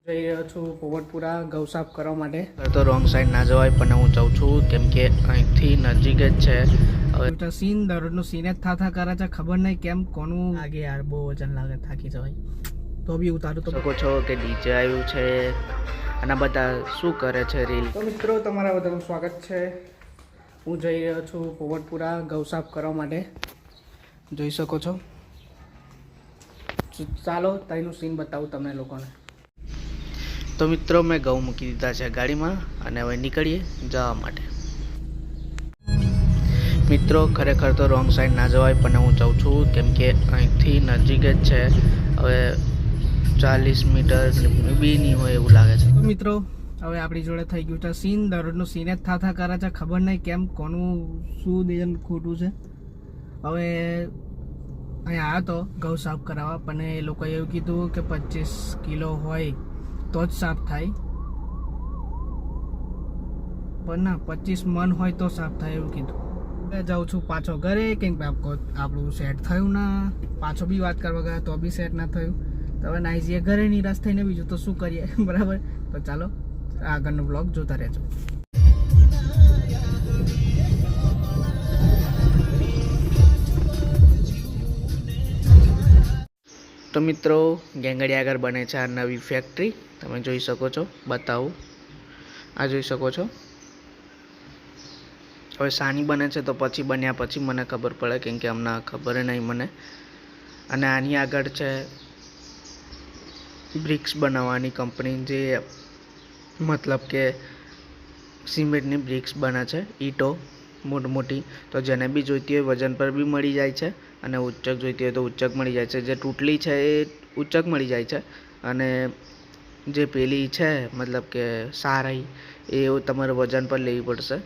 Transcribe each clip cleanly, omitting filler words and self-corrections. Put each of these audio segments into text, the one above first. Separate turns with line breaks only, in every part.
જઈ રહ્યો છું પોવટપુરા ગૌ સાફ કરવા માટે।
તો રોંગ સાઈડ ના જવાય પણ હું જાઉં છું કેમ કે અહીંથી નજીક જ છે।
હવે સીન દરરોજનું સીન જ થા કરે છે, ખબર નહીં કેમ કોનું લાગે યાર, બહુ વજન લાગે, થાકી જવાય તો બી ઉતારું તો
શકો છો કે ડીજે આવ્યું છે અને બધા શું કરે છે રીલ।
તો મિત્રો તમારા બધાનું સ્વાગત છે। હું જઈ રહ્યો છું પોવટપુરા ગૌ સાફ કરવા માટે, જોઈ શકો છો। ચાલો ત્યાંનું સીન બતાવું તમને લોકોને।
તો મિત્રો મેં ઘઉં મૂકી દીધા છે ગાડીમાં અને હવે નીકળીએ જવા માટે। મિત્રો ખરેખર તો રોંગ સાઈડ ના જવાય પણ હું જાઉં છું કેમ કે અહીંથી નજીક જ છે, હવે 40 મીટર બી નહીં હોય એવું લાગે છે।
તો મિત્રો હવે આપણી જોડે થઈ ગયું છે સીન, દરરોજનું સીન જ થા કરે છે, ખબર નહીં કેમ કોનું શું દેન ખોટું છે। હવે અહીંયા આવ્યો તો ગૌ સાફ કરાવવા, પણ એ લોકોએ એવું કીધું કે 25 કિલો હોય તો જ સાફ થાય, પણ ના 25 મણ હોય તો સાફ થાય એવું કીધું। જાઉં છું પાછો ઘરે, કેમ કે આપણું સેટ થયું ના, પાછો બી વાત કરવા ગયા તો બી સેટ ના થયું, તો હવે નાઈ જઈએ ઘરે નિરાશ થઈને, બીજું તો શું કરીએ બરાબર। તો ચાલો આગળનો બ્લોગ જોતા રહેજો।
તો મિત્રો ગેંગડી આગળ બને છે આ નવી ફેક્ટરી, તમે જોઈ શકો છો, બતાવું, આ જોઈ શકો છો। હવે સાની બને છે તો પછી બન્યા પછી મને ખબર પડે, કેમ કે હમણાં ખબર નહીં મને। અને આની આગળ છે બ્રિક્સ બનાવવાની કંપની, જે મતલબ કે સિમેન્ટની બ્રિક્સ બને છે, ઈંટો મોટી મોટી, તો જેને બી જોઈતી હોય વજન પર બી મળી જાય છે અને ઉચ્ચક જોઈતી હોય તો ઉચ્ચક મળી જાય છે। જે તૂટલી છે એ ઉચ્ચક મળી જાય છે અને જે પેલી છે મતલબ કે સારી એ તમારે વજન પર લેવી પડશે।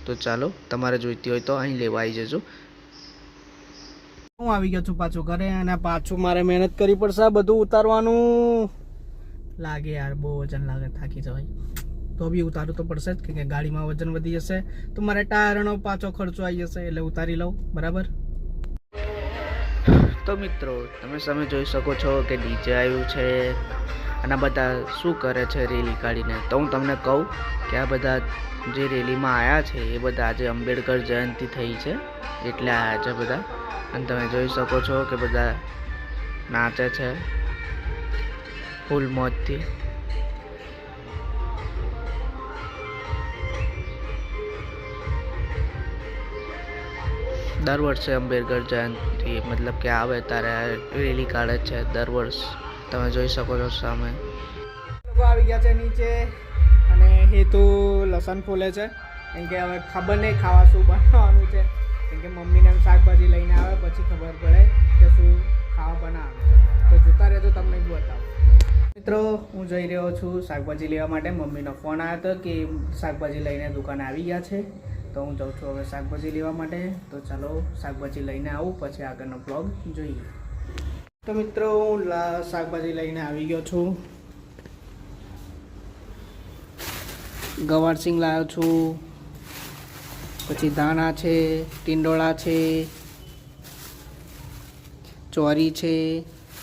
તો ચાલો તમારે જોઈતી હોય તો અહીં લેવા આવી જજો।
હું આવી ગયો છું પાછું ઘરે, અને પાછું મારે મહેનત કરવી પડશે આ બધું ઉતારવાનું લાગે યાર, બહુ વજન લાગે, થાકી જવાય તો બી ઉતારવું તો પડશે જ, કે ગાડીમાં વજન વધી જશે તો મારે ટાયરનો પાછો ખર્ચો આવી જશે, એટલે ઉતારી લઉં બરાબર।
તો મિત્રો તમે સામે જોઈ શકો છો કે ડીજે આવ્યું છે અને બધા શું કરે છે રેલી કાઢીને। તો હું તમને કહું કે આ બધા જે રેલીમાં આવ્યા છે એ બધા આજે અંબેડકર જયંતિ થઈ છે એટલે આવ્યા છે બધા, અને તમે જોઈ શકો છો કે બધા નાચે છે ફૂલ મોજથી। દર વર્ષે અંબેડકર જયંતિ મતલબ કે આવે ત્યારે રેલી કાઢે છે દર વર્ષ, તમે જોઈ શકો છો સામે।
લોકો આવી ગયા છે નીચે અને હેતુ લસણ ફોલે છે, કેમ કે હવે ખબર નહીં ખાવા શું બનાવવાનું છે, કેમ કે મમ્મીને શાકભાજી લઈને આવે પછી ખબર પડે કે શું ખાવા બનાવવાનું છે, તો જોતા રહેજો, તમને બી બતાવો। મિત્રો હું જઈ રહ્યો છું શાકભાજી લેવા માટે, મમ્મીનો ફોન આવ્યો હતો કે શાકભાજી લઈને દુકાને આવી ગયા છે, તો હું જાઉં છું હવે શાકભાજી લેવા માટે। તો ચાલો શાકભાજી લઈને આવું પછી આગળનો બ્લોગ જોઈએ। તો મિત્રો હું શાકભાજી લઈને આવી ગયો છું, ગવાર સિંગ લાવ્યો છું, પછી ધાણા છે, ટીંડોળા છે, ચોરી છે,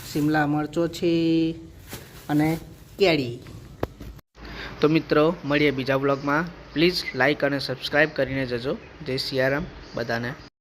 શિમલા મરચો છે અને કેરી।
તો મિત્રો મળીએ બીજા બ્લોગમાં, પ્લીઝ લાઇક અને સબસ્ક્રાઈબ કરીને જજો। જય સિયારામ બધાને।